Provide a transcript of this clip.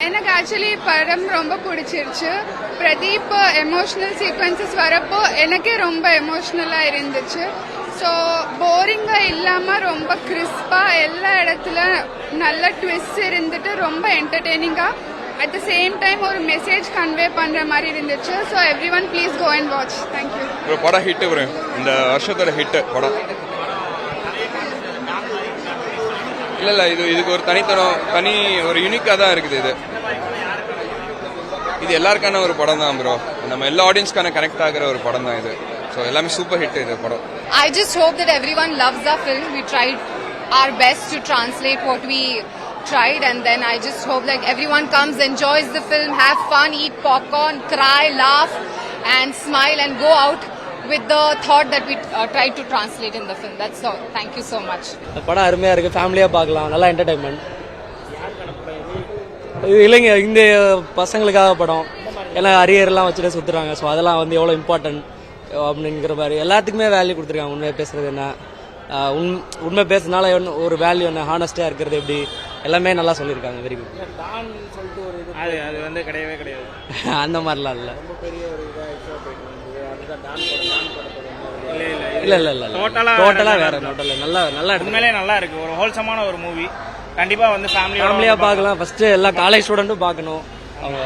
எனக்கு ஆக்சுவலி படம் ரொம்ப பிடிச்சிருச்சு. பிரதீப் எமோஷனல் சீக்வன்சஸ் வரப்போ எனக்கே ரொம்ப எமோஷ்னலா இருந்துச்சு. ஸோ போரிங்கா இல்லாம ரொம்ப கிறிஸ்பா எல்லா இடத்துல நல்ல ட்விஸ்ட் இருந்துட்டு ரொம்ப என்டர்டெய்னிங்கா அட் த சேம் டைம் ஒரு மெசேஜ் கன்வே பண்ற மாதிரி இருந்துச்சு. So everyone please go and watch. Thank you. ஒரு படம் ஹிட் வரும், இந்த வருஷத்தோட ஹிட் படம். இல்ல இதுக்கு ஒரு தனி ஒரு யூனிக்கா தான் இருக்குது. இது எல்லாருக்கான ஒரு படம் தான் ப்ரோ. நம்ம எல்லா ஆடியன்ஸ்க்கான கனெக்ட் ஆகிற ஒரு படம் தான் இது. ஸோ எல்லாமே சூப்பர் ஹிட் இது படம். I just hope that everyone loves our film. We tried our best to translate what we tried, and then I just hope that everyone comes, enjoys the film, have fun, eat popcorn, cry, laugh and smile and go out with the thought that we tried to translate in the film. That's all. Thank you so much. படம் அருமையா இருக்கு, ஃபேமிலியா பார்க்கலாம், நல்ல entertainment. இல்லைங்க, இந்த பசங்களுக்காக படம். எல்லாம் அரியர்லாம் வச்சுட்டு சுத்துறாங்க. ஸோ அதெல்லாம் வந்து எவ்வளோ இம்பார்ட்டன்ட் அப்படிங்கிற மாதிரி எல்லாத்துக்குமே வேல்யூ கொடுத்துருக்காங்க. உண்மையை பேசுறது என்ன, உண்மை பேசுறதுனால ஒரு வேல்யூ என்ன, ஹானஸ்டா இருக்கிறது எப்படி, எல்லாமே நல்லா சொல்லியிருக்காங்க. Very good. அது வந்து கிடையவே கிடையாது. அந்த மாதிரிலாம் இல்லை. இல்ல டோட்டலா வேற. நல்லா உண்மையிலே நல்லா இருக்கு. ஒரு ஹோல்சமான ஒரு மூவி. கண்டிப்பா வந்து ஃபேமிலியா பார்க்கலாம். ஃபர்ஸ்ட் எல்லா காலேஜ் ஸ்டூடெண்ட்டும் பார்க்கணும். அவங்க